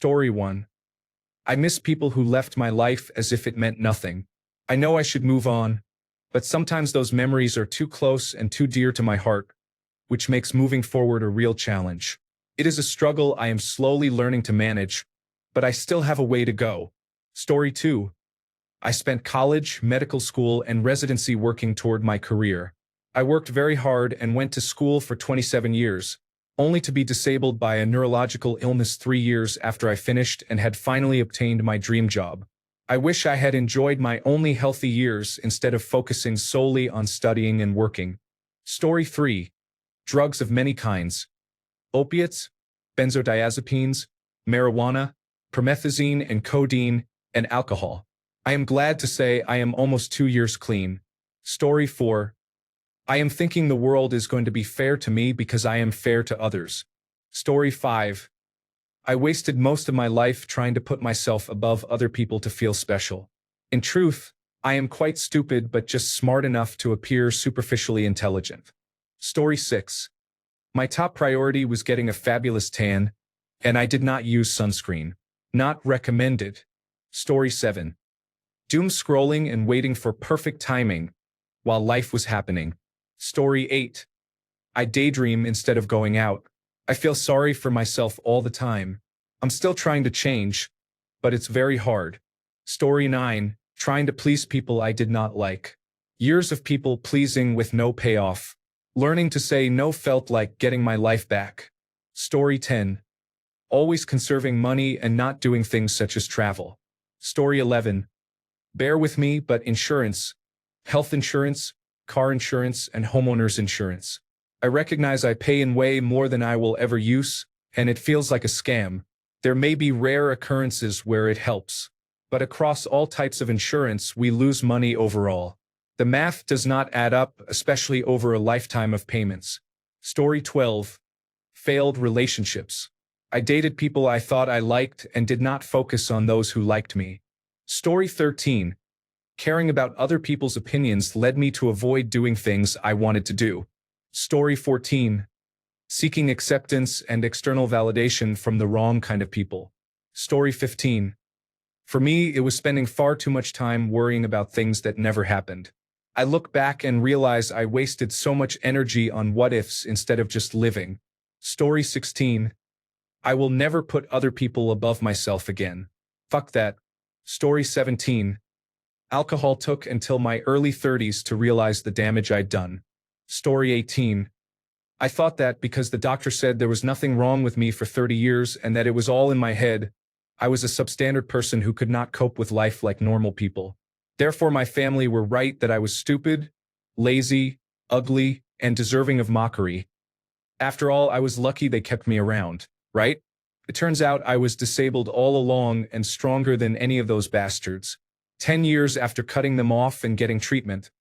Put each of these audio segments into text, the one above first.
Story 1. I miss people who left my life as if it meant nothing. I know I should move on, but sometimes those memories are too close and too dear to my heart, which makes moving forward a real challenge. It is a struggle I am slowly learning to manage, but I still have a way to go. Story 2. I spent college, medical school, and residency working toward my career. I worked very hard and went to school for 27 years, only to be disabled by a neurological illness 3 years after I finished and had finally obtained my dream job. I wish I had enjoyed my only healthy years instead of focusing solely on studying and working. Story 3. Drugs of many kinds. Opiates, benzodiazepines, marijuana, promethazine and codeine, and alcohol. I am glad to say I am almost 2 years clean. Story 4. I am thinking the world is going to be fair to me because I am fair to others. Story 5. I wasted most of my life trying to put myself above other people to feel special. In truth, I am quite stupid but just smart enough to appear superficially intelligent. Story 6. My top priority was getting a fabulous tan, and I did not use sunscreen. Not recommended. Story 7. Doom scrolling and waiting for perfect timing while life was happening. Story 8. I daydream instead of going out. I feel sorry for myself all the time. I'm still trying to change, but it's very hard. Story 9. Trying to please people I did not like. Years of people pleasing with no payoff. Learning to say no felt like getting my life back. Story 10. Always conserving money and not doing things such as travel. Story 11. Bear with me, but insurance, health insurance, car insurance, and homeowner's insurance. I recognize I pay in way more than I will ever use, and it feels like a scam. There may be rare occurrences where it helps, but across all types of insurance we lose money overall. The math does not add up, especially over a lifetime of payments. Story 12. Failed relationships. I dated people I thought I liked and did not focus on those who liked me. Story 13. Caring about other people's opinions led me to avoid doing things I wanted to do. Story 14. Seeking acceptance and external validation from the wrong kind of people. Story 15. For me, it was spending far too much time worrying about things that never happened. I look back and realize I wasted so much energy on what-ifs instead of just living. Story 16. I will never put other people above myself again. Fuck that. Story 17. Alcohol took until my early 30s to realize the damage I'd done. Story 18. I thought that because the doctor said there was nothing wrong with me for 30 years and that it was all in my head, I was a substandard person who could not cope with life like normal people. Therefore, my family were right that I was stupid, lazy, ugly, and deserving of mockery. After all, I was lucky they kept me around, right? It turns out I was disabled all along and stronger than any of those bastards. 10 years after cutting them off and getting treatment,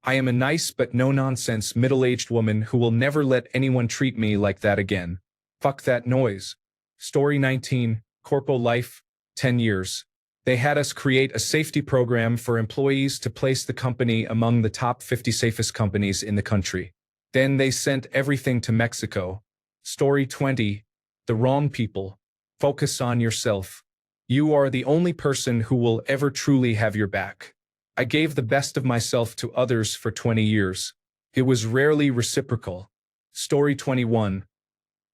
I am a nice but no-nonsense middle-aged woman who will never let anyone treat me like that again. Fuck that noise. Story 19. Corpo life, 10 years. They had us create a safety program for employees to place the company among the top 50 safest companies in the country. Then they sent everything to Mexico. Story 20. The wrong people. Focus on yourself. You are the only person who will ever truly have your back. I gave the best of myself to others for 20 years. It was rarely reciprocal. Story 21.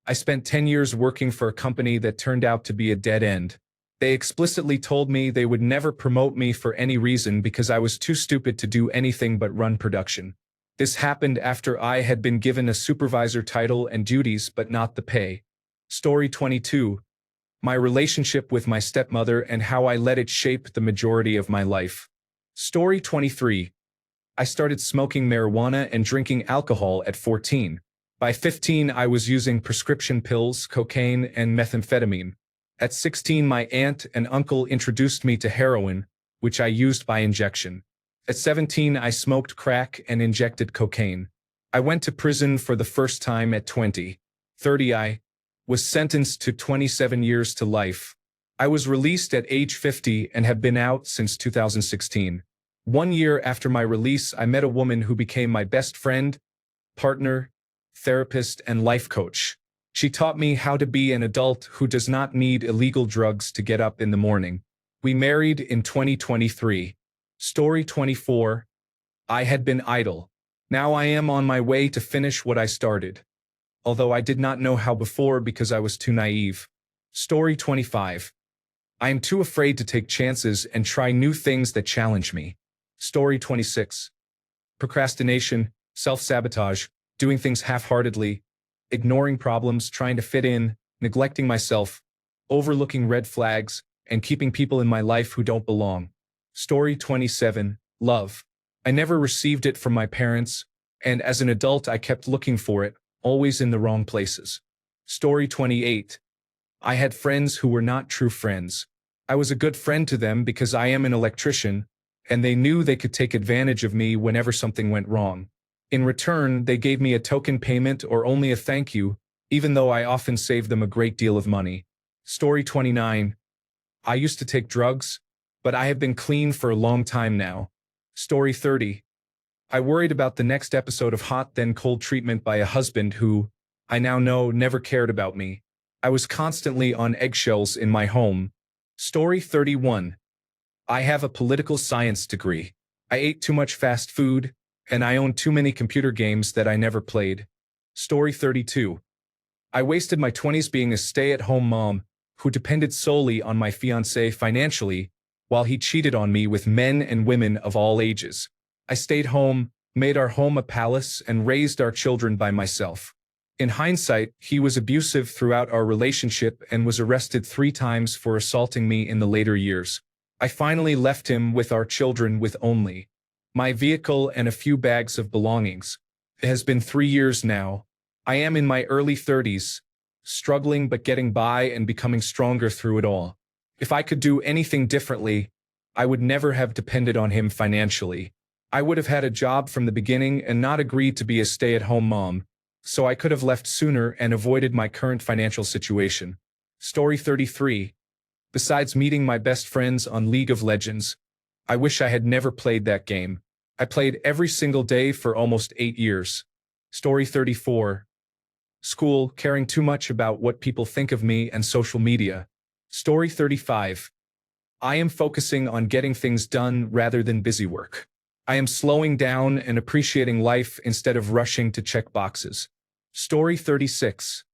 I spent 10 years working for a company that turned out to be a dead end. They explicitly told me they would never promote me for any reason because I was too stupid to do anything but run production. This happened after I had been given a supervisor title and duties but not the pay. Story 22. My relationship with my stepmother and how I let it shape the majority of my life. Story 23. I started smoking marijuana and drinking alcohol at 14. By 15, I was using prescription pills, cocaine, and methamphetamine. At 16, my aunt and uncle introduced me to heroin, which I used by injection. At 17, I smoked crack and injected cocaine. I went to prison for the first time at 20. 30, I was sentenced to 27 years to life. I was released at age 50 and have been out since 2016. 1 year after my release, I met a woman who became my best friend, partner, therapist, and life coach. She taught me how to be an adult who does not need illegal drugs to get up in the morning. We married in 2023. Story 24. I had been idle. Now I am on my way to finish what I started. Although I did not know how before because I was too naive. Story 25. I am too afraid to take chances and try new things that challenge me. Story 26. Procrastination, self-sabotage, doing things half-heartedly, ignoring problems, trying to fit in, neglecting myself, overlooking red flags, and keeping people in my life who don't belong. Story 27. Love. I never received it from my parents, and as an adult I kept looking for it, always in the wrong places. Story 28. I had friends who were not true friends. I was a good friend to them because I am an electrician, and they knew they could take advantage of me whenever something went wrong. In return, they gave me a token payment or only a thank you, even though I often saved them a great deal of money. Story 29. I used to take drugs, but I have been clean for a long time now. Story 30. I worried about the next episode of hot then cold treatment by a husband who, I now know, never cared about me. I was constantly on eggshells in my home. Story 31. I have a political science degree. I ate too much fast food, and I own too many computer games that I never played. Story 32. I wasted my 20s being a stay-at-home mom who depended solely on my fiancé financially while he cheated on me with men and women of all ages. I stayed home, made our home a palace, and raised our children by myself. In hindsight, he was abusive throughout our relationship and was arrested 3 times for assaulting me in the later years. I finally left him with our children with only my vehicle and a few bags of belongings. It has been 3 years now. I am in my early 30s, struggling but getting by and becoming stronger through it all. If I could do anything differently, I would never have depended on him financially. I would have had a job from the beginning and not agreed to be a stay-at-home mom, so I could have left sooner and avoided my current financial situation. Story 33. Besides meeting my best friends on League of Legends, I wish I had never played that game. I played every single day for almost 8 years. Story 34. School, caring too much about what people think of me, and social media. Story 35. I am focusing on getting things done rather than busy work. I am slowing down and appreciating life instead of rushing to check boxes. Story 36.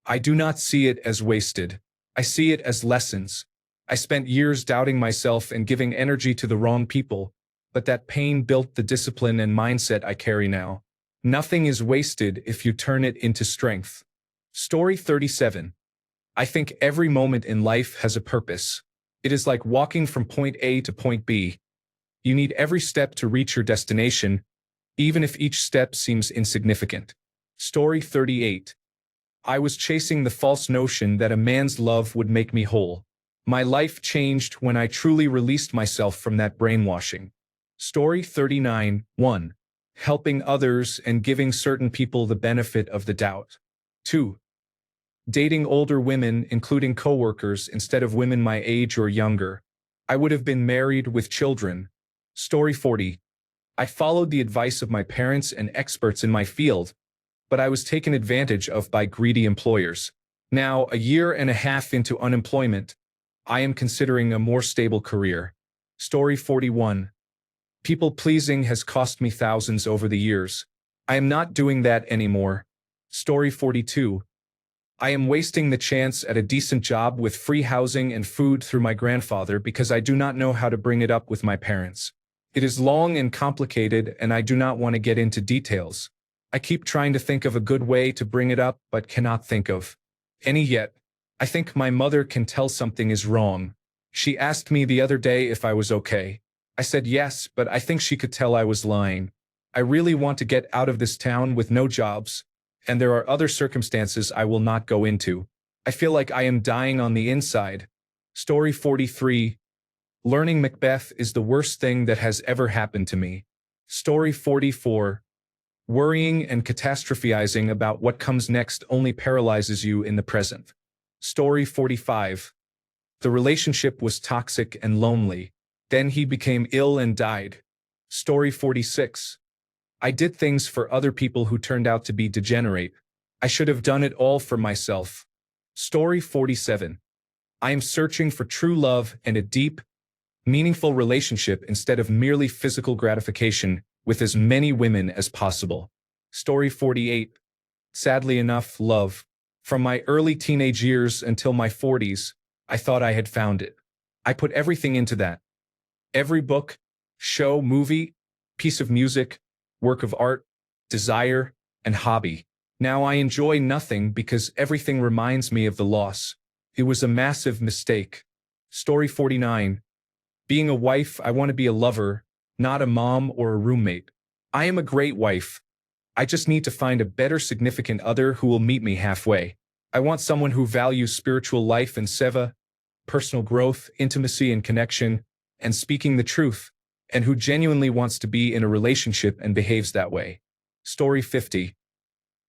I do not see it as wasted. I see it as lessons. I spent years doubting myself and giving energy to the wrong people, but that pain built the discipline and mindset I carry now. Nothing is wasted if you turn it into strength. Story 37. I think every moment in life has a purpose. It is like walking from point A to point B. You need every step to reach your destination, even if each step seems insignificant. Story 38. I was chasing the false notion that a man's love would make me whole. My life changed when I truly released myself from that brainwashing. Story 39. 1. Helping others and giving certain people the benefit of the doubt. 2. Dating older women, including coworkers, instead of women my age or younger. I would have been married with children. Story 40. I followed the advice of my parents and experts in my field, but I was taken advantage of by greedy employers. Now, a year and a half into unemployment, I am considering a more stable career. Story 41. People-pleasing has cost me thousands over the years. I am not doing that anymore. Story 42. I am wasting the chance at a decent job with free housing and food through my grandfather because I do not know how to bring it up with my parents. It is long and complicated, and I do not want to get into details. I keep trying to think of a good way to bring it up but cannot think of any yet. I think my mother can tell something is wrong. She asked me the other day if I was okay. I said yes, but I think she could tell I was lying. I really want to get out of this town with no jobs, and there are other circumstances I will not go into. I feel like I am dying on the inside. Story 43. Learning Macbeth is the worst thing that has ever happened to me. Story 44. Worrying and catastrophizing about what comes next only paralyzes you in the present. Story 45. The relationship was toxic and lonely. Then he became ill and died. Story 46. I did things for other people who turned out to be degenerate. I should have done it all for myself. Story 47. I am searching for true love and a deep, meaningful relationship instead of merely physical gratification with as many women as possible. Story 48. Sadly enough, love. From my early teenage years until my 40s, I thought I had found it. I put everything into that. Every book, show, movie, piece of music, work of art, desire, and hobby. Now I enjoy nothing because everything reminds me of the loss. It was a massive mistake. Story 49. Being a wife, I want to be a lover, not a mom or a roommate. I am a great wife. I just need to find a better significant other who will meet me halfway. I want someone who values spiritual life and seva, personal growth, intimacy and connection, and speaking the truth, and who genuinely wants to be in a relationship and behaves that way. Story 50.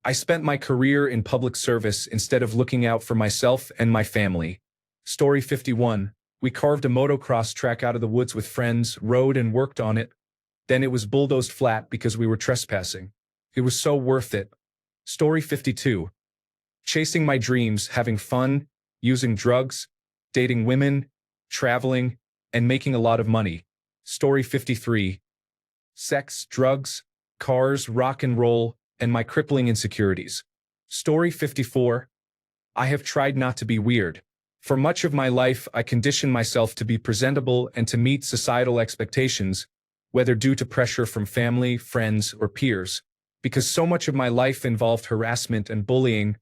I spent my career in public service instead of looking out for myself and my family. Story 51. We carved a motocross track out of the woods with friends, rode and worked on it. Then it was bulldozed flat because we were trespassing. It was so worth it. Story 52. Chasing my dreams, having fun, using drugs, dating women, traveling, and making a lot of money. Story 53. Sex, drugs, cars, rock and roll, and my crippling insecurities. Story 54. I have tried not to be weird. For much of my life, I conditioned myself to be presentable and to meet societal expectations, whether due to pressure from family, friends, or peers. Because so much of my life involved harassment and bullying,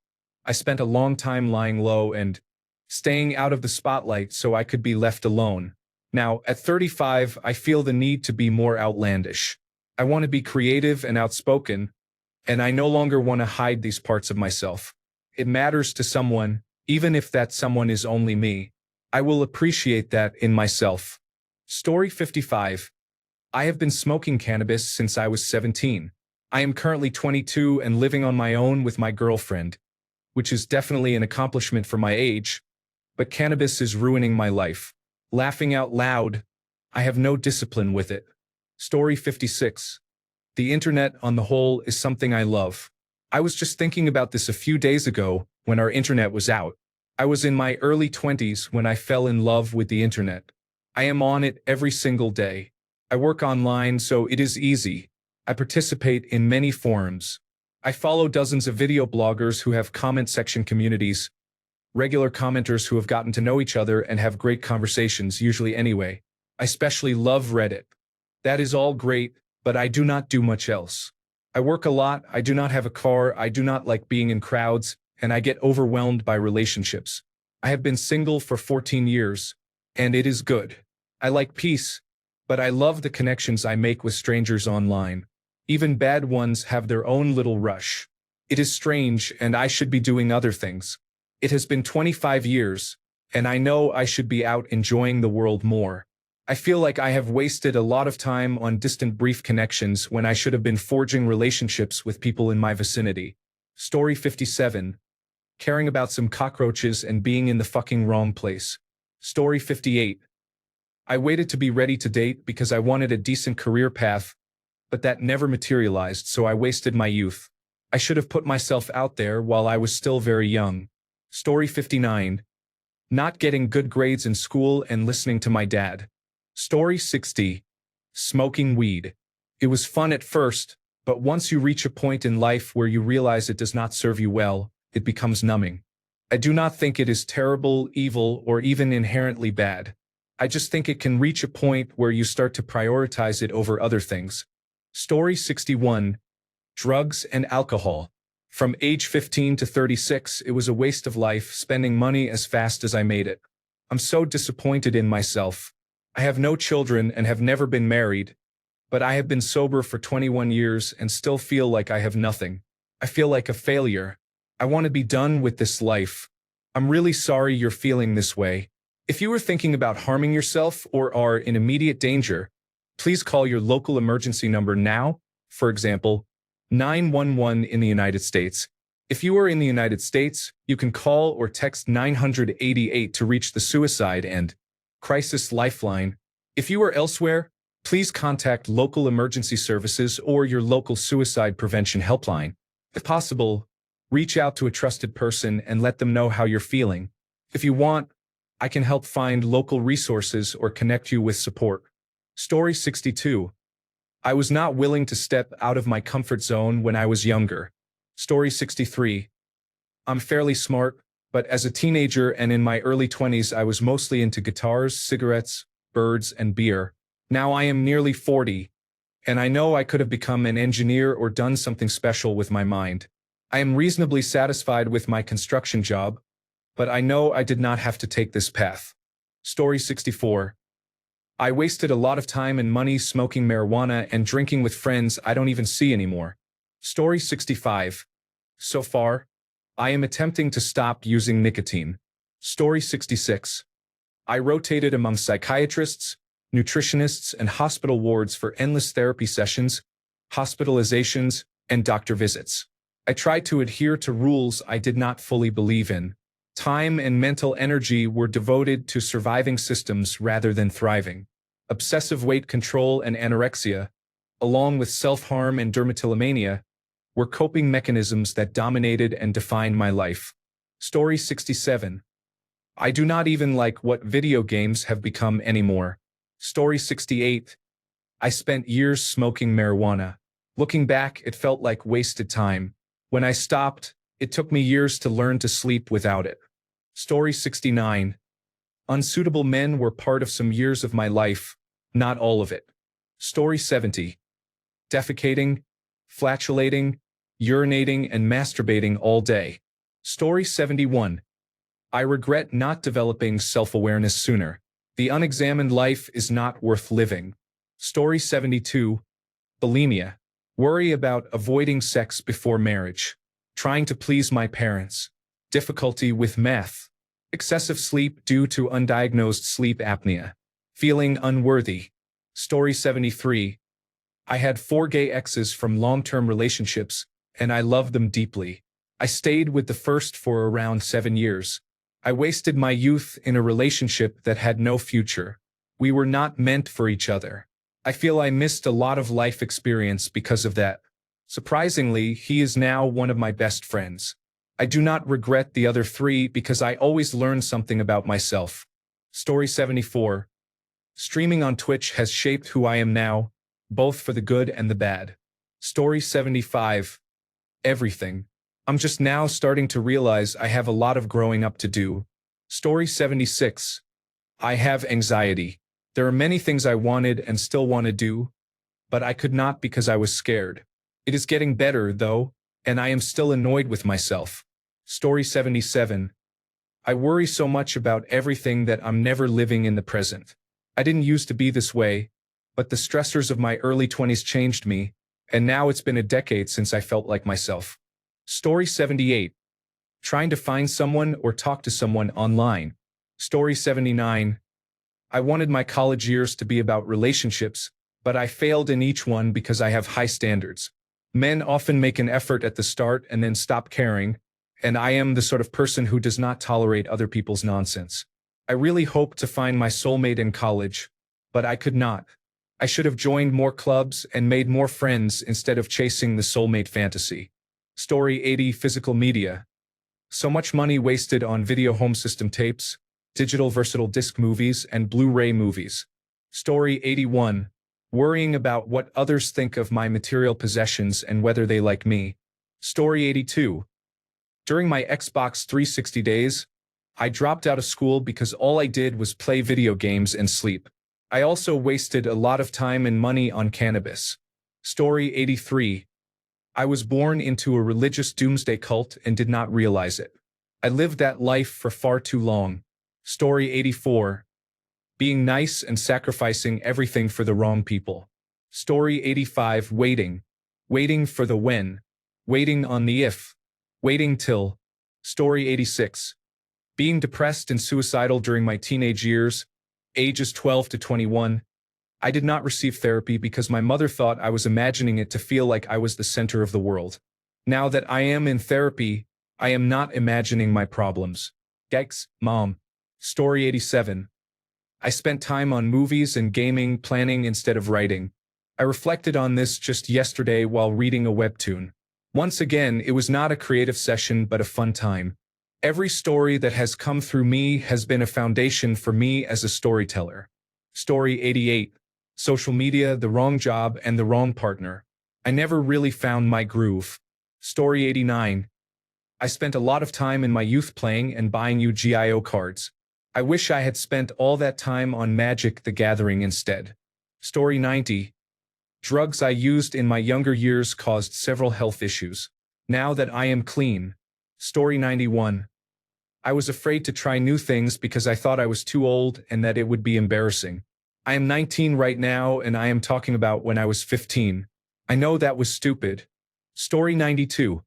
I spent a long time lying low and staying out of the spotlight so I could be left alone. Now, at 35, I feel the need to be more outlandish. I want to be creative and outspoken, and I no longer want to hide these parts of myself. It matters to someone, even if that someone is only me. I will appreciate that in myself. Story 55. I have been smoking cannabis since I was 17. I am currently 22 and living on my own with my girlfriend, which is definitely an accomplishment for my age, but cannabis is ruining my life. Laughing out loud, I have no discipline with it. Story 56. The internet on the whole is something I love. I was just thinking about this a few days ago when our internet was out. I was in my early 20s when I fell in love with the internet. I am on it every single day. I work online, so it is easy. I participate in many forums. I follow dozens of video bloggers who have comment section communities, regular commenters who have gotten to know each other and have great conversations, usually anyway. I especially love Reddit. That is all great, but I do not do much else. I work a lot, I do not have a car, I do not like being in crowds, and I get overwhelmed by relationships. I have been single for 14 years, and it is good. I like peace, but I love the connections I make with strangers online. Even bad ones have their own little rush. It is strange, and I should be doing other things. It has been 25 years, and I know I should be out enjoying the world more. I feel like I have wasted a lot of time on distant brief connections when I should have been forging relationships with people in my vicinity. Story 57. Caring about some cockroaches and being in the fucking wrong place. Story 58. I waited to be ready to date because I wanted a decent career path, but that never materialized, so I wasted my youth. I should have put myself out there while I was still very young. Story 59. Not getting good grades in school and listening to my dad. Story 60. Smoking weed. It was fun at first, but once you reach a point in life where you realize it does not serve you well, it becomes numbing. I do not think it is terrible, evil, or even inherently bad. I just think it can reach a point where you start to prioritize it over other things. Story 61. Drugs and alcohol. From age 15 to 36, it was a waste of life, spending money as fast as I made it. I'm so disappointed in myself. I have no children and have never been married, but I have been sober for 21 years and still feel like I have nothing. I feel like a failure. I want to be done with this life. I'm really sorry you're feeling this way. If you are thinking about harming yourself or are in immediate danger, please call your local emergency number now, for example, 911 in the United States. If you are in the United States, you can call or text 988 to reach the suicide and crisis lifeline. If you are elsewhere, please contact local emergency services or your local suicide prevention helpline. If possible, Reach out to a trusted person and let them know how you're feeling. If you want, I can help find local resources or connect you with support. Story 62. I was not willing to step out of my comfort zone when I was younger. Story 63. I'm fairly smart, but as a teenager and in my early 20s, I was mostly into guitars, cigarettes, birds, and beer. Now I am nearly 40, and I know I could have become an engineer or done something special with my mind. I am reasonably satisfied with my construction job, but I know I did not have to take this path. Story 64. I wasted a lot of time and money smoking marijuana and drinking with friends I don't even see anymore. Story 65. So far, I am attempting to stop using nicotine. Story 66. I rotated among psychiatrists, nutritionists, and hospital wards for endless therapy sessions, hospitalizations, and doctor visits. I tried to adhere to rules I did not fully believe in. Time and mental energy were devoted to surviving systems rather than thriving. Obsessive weight control and anorexia, along with self-harm and dermatillomania, were coping mechanisms that dominated and defined my life. Story 67. I do not even like what video games have become anymore. Story 68. I spent years smoking marijuana. Looking back, it felt like wasted time. When I stopped, it took me years to learn to sleep without it. Story 69. Unsuitable men were part of some years of my life, not all of it. Story 70. Defecating, flatulating, urinating, and masturbating all day. Story 71. I regret not developing self-awareness sooner. The unexamined life is not worth living. Story 72. Bulimia. Worry about avoiding sex before marriage. Trying to please my parents. Difficulty with math. Excessive sleep due to undiagnosed sleep apnea. Feeling unworthy. Story 73. I had 4 gay exes from long-term relationships, and I loved them deeply. I stayed with the first for around 7 years. I wasted my youth in a relationship that had no future. We were not meant for each other. I feel I missed a lot of life experience because of that. Surprisingly, he is now one of my best friends. I do not regret the other 3 because I always learned something about myself. Story 74. Streaming on Twitch has shaped who I am now, both for the good and the bad. Story 75. Everything. I'm just now starting to realize I have a lot of growing up to do. Story 76. I have anxiety. There are many things I wanted and still want to do, but I could not because I was scared. It is getting better, though, and I am still annoyed with myself. Story 77. I worry so much about everything that I'm never living in the present. I didn't used to be this way, but the stressors of my early 20s changed me, and now it's been a decade since I felt like myself. Story 78. Trying to find someone or talk to someone online. Story 79. I wanted my college years to be about relationships, but I failed in each one because I have high standards. Men often make an effort at the start and then stop caring, and I am the sort of person who does not tolerate other people's nonsense. I really hoped to find my soulmate in college, but I could not. I should have joined more clubs and made more friends instead of chasing the soulmate fantasy. Story 80. Physical media. So much money wasted on video home system tapes, digital versatile disc movies, and Blu-ray movies. Story 81. Worrying about what others think of my material possessions and whether they like me. Story 82. During my Xbox 360 days, I dropped out of school because all I did was play video games and sleep. I also wasted a lot of time and money on cannabis. Story 83. I was born into a religious doomsday cult and did not realize it. I lived that life for far too long. Story 84. Being nice and sacrificing everything for the wrong people. Story 85. Waiting. Waiting for the when. Waiting on the if. Waiting till. Story 86. Being depressed and suicidal during my teenage years, ages 12 to 21. I did not receive therapy because my mother thought I was imagining it to feel like I was the center of the world. Now that I am in therapy, I am not imagining my problems. Yikes, Mom. Story 87. I spent time on movies and gaming, planning instead of writing. I reflected on this just yesterday while reading a webtoon. Once again, it was not a creative session but a fun time. Every story that has come through me has been a foundation for me as a storyteller. Story 88. Social media, the wrong job, and the wrong partner. I never really found my groove. Story 89. I spent a lot of time in my youth playing and buying Yu-Gi-Oh cards. I wish I had spent all that time on Magic the Gathering instead. Story 90. Drugs I used in my younger years caused several health issues. Now that I am clean. Story 91. I was afraid to try new things because I thought I was too old and that it would be embarrassing. I am 19 right now and I am talking about when I was 15. I know that was stupid. Story 92.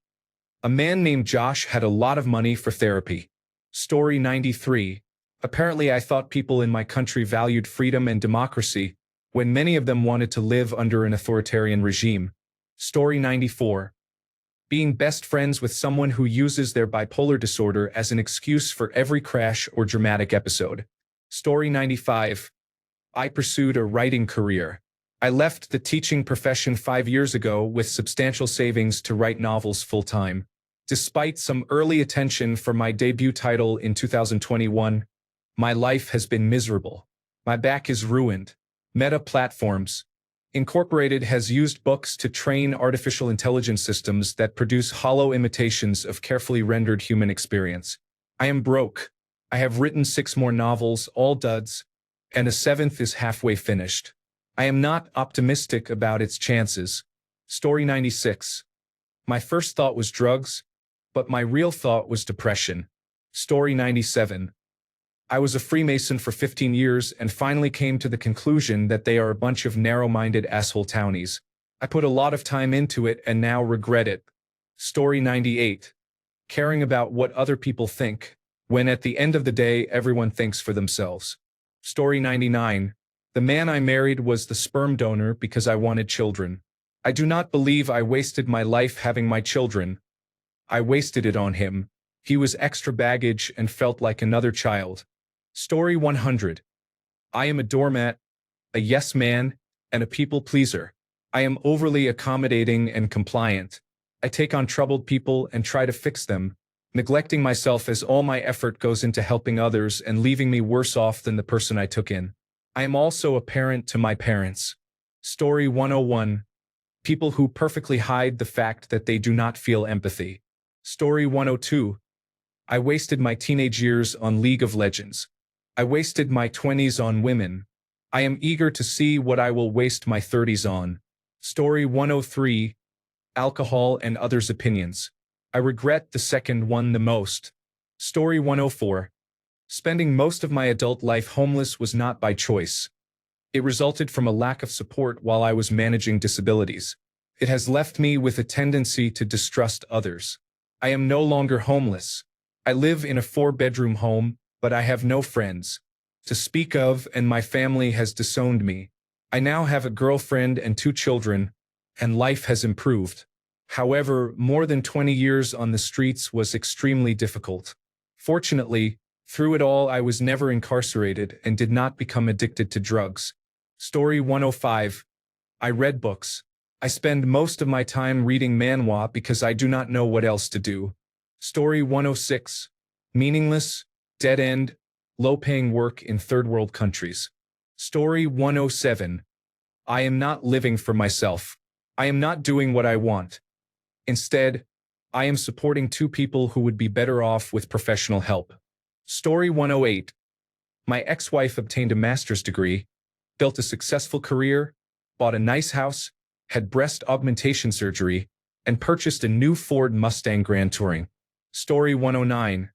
A man named Josh had a lot of money for therapy. Story 93. Apparently I thought people in my country valued freedom and democracy, when many of them wanted to live under an authoritarian regime. Story 94. Being best friends with someone who uses their bipolar disorder as an excuse for every crash or dramatic episode. Story 95. I pursued a writing career. I left the teaching profession 5 years ago with substantial savings to write novels full-time. Despite some early attention for my debut title in 2021, my life has been miserable. My back is ruined. Meta Platforms Incorporated has used books to train artificial intelligence systems that produce hollow imitations of carefully rendered human experience. I am broke. I have written 6 more novels, all duds, and a 7th is halfway finished. I am not optimistic about its chances. Story 96. My first thought was drugs, but my real thought was depression. Story 97. I was a Freemason for 15 years and finally came to the conclusion that they are a bunch of narrow-minded asshole townies. I put a lot of time into it and now regret it. Story 98. Caring about what other people think, when at the end of the day everyone thinks for themselves. Story 99. The man I married was the sperm donor because I wanted children. I do not believe I wasted my life having my children. I wasted it on him. He was extra baggage and felt like another child. Story 100. I am a doormat, a yes man, and a people pleaser. I am overly accommodating and compliant. I take on troubled people and try to fix them, neglecting myself as all my effort goes into helping others and leaving me worse off than the person I took in. I am also a parent to my parents. Story 101. People who perfectly hide the fact that they do not feel empathy. Story 102. I wasted my teenage years on League of Legends. I wasted my 20s on women. I am eager to see what I will waste my 30s on. Story 103. Alcohol and others' opinions. I regret the second one the most. Story 104. Spending most of my adult life homeless was not by choice. It resulted from a lack of support while I was managing disabilities. It has left me with a tendency to distrust others. I am no longer homeless. I live in a 4-bedroom home, but I have no friends to speak of, and my family has disowned me. I now have a girlfriend and 2 children, and life has improved. However, more than 20 years on the streets was extremely difficult. Fortunately, through it all I was never incarcerated and did not become addicted to drugs. Story 105. I read books. I spend most of my time reading manhwa because I do not know what else to do. Story 106. Meaningless, dead-end, low-paying work in third-world countries. Story 107. I am not living for myself. I am not doing what I want. Instead, I am supporting 2 people who would be better off with professional help. Story 108. My ex-wife obtained a master's degree, built a successful career, bought a nice house, had breast augmentation surgery, and purchased a new Ford Mustang Grand Touring. Story 109.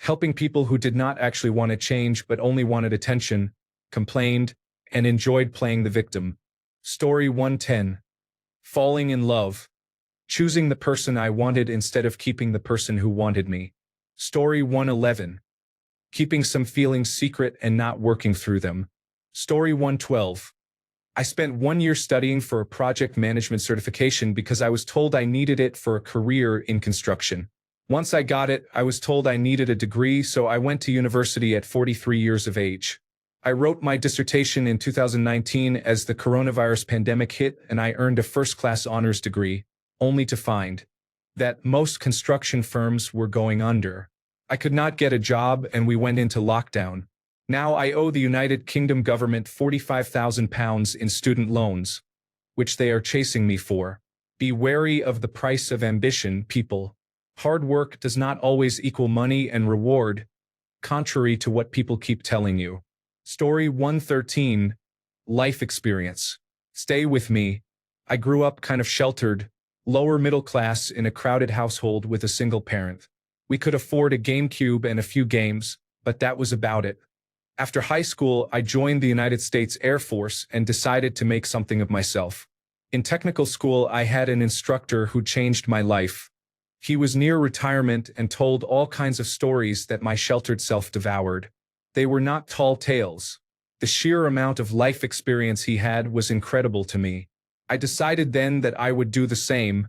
Helping people who did not actually want to change but only wanted attention, complained, and enjoyed playing the victim. Story 110. Falling in love. Choosing the person I wanted instead of keeping the person who wanted me. Story 111. Keeping some feelings secret and not working through them. Story 112. I spent 1 year studying for a project management certification because I was told I needed it for a career in construction. Once I got it, I was told I needed a degree, so I went to university at 43 years of age. I wrote my dissertation in 2019 as the coronavirus pandemic hit, and I earned a first-class honors degree, only to find that most construction firms were going under. I could not get a job and we went into lockdown. Now I owe the United Kingdom government £45,000 in student loans, which they are chasing me for. Be wary of the price of ambition, people. Hard work does not always equal money and reward, contrary to what people keep telling you. Story 113, Life Experience. Stay with me. I grew up kind of sheltered, lower middle class in a crowded household with a single parent. We could afford a GameCube and a few games, but that was about it. After high school, I joined the United States Air Force and decided to make something of myself. In technical school, I had an instructor who changed my life. He was near retirement and told all kinds of stories that my sheltered self devoured. They were not tall tales. The sheer amount of life experience he had was incredible to me. I decided then that I would do the same.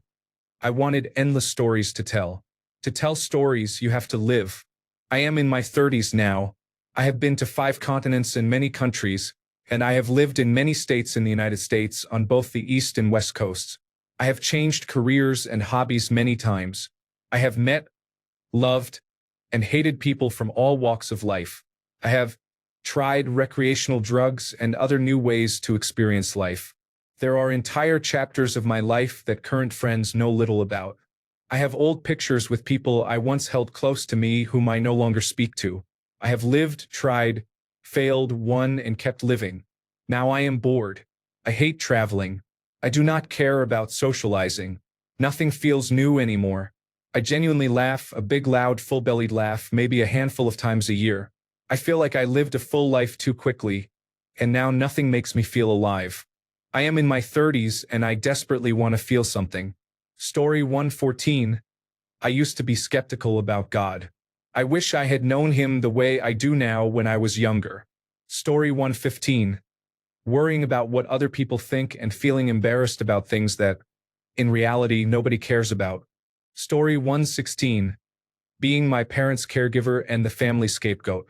I wanted endless stories to tell. To tell stories, you have to live. I am in my 30s now. I have been to 5 continents and many countries, and I have lived in many states in the United States on both the East and West coasts. I have changed careers and hobbies many times. I have met, loved, and hated people from all walks of life. I have tried recreational drugs and other new ways to experience life. There are entire chapters of my life that current friends know little about. I have old pictures with people I once held close to me whom I no longer speak to. I have lived, tried, failed, won, and kept living. Now I am bored. I hate traveling. I do not care about socializing. Nothing feels new anymore. I genuinely laugh, a big, loud, full-bellied laugh, maybe a handful of times a year. I feel like I lived a full life too quickly, and now nothing makes me feel alive. I am in my 30s and I desperately want to feel something. Story 114. I used to be skeptical about God. I wish I had known him the way I do now when I was younger. Story 115. Worrying about what other people think and feeling embarrassed about things that, in reality, nobody cares about. Story 116. Being my parents' caregiver and the family scapegoat.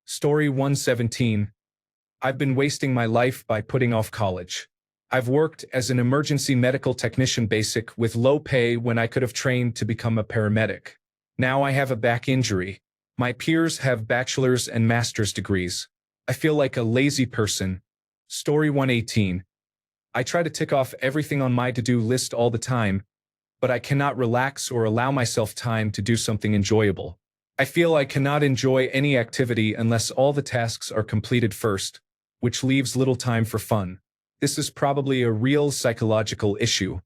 Story 117. I've been wasting my life by putting off college. I've worked as an emergency medical technician basic with low pay when I could have trained to become a paramedic. Now I have a back injury. My peers have bachelor's and master's degrees. I feel like a lazy person. Story 118. I try to tick off everything on my to-do list all the time, but I cannot relax or allow myself time to do something enjoyable. I feel I cannot enjoy any activity unless all the tasks are completed first, which leaves little time for fun. This is probably a real psychological issue.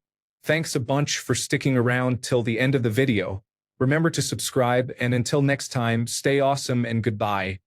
Thanks a bunch for sticking around till the end of the video. Remember to subscribe, and until next time, stay awesome and goodbye.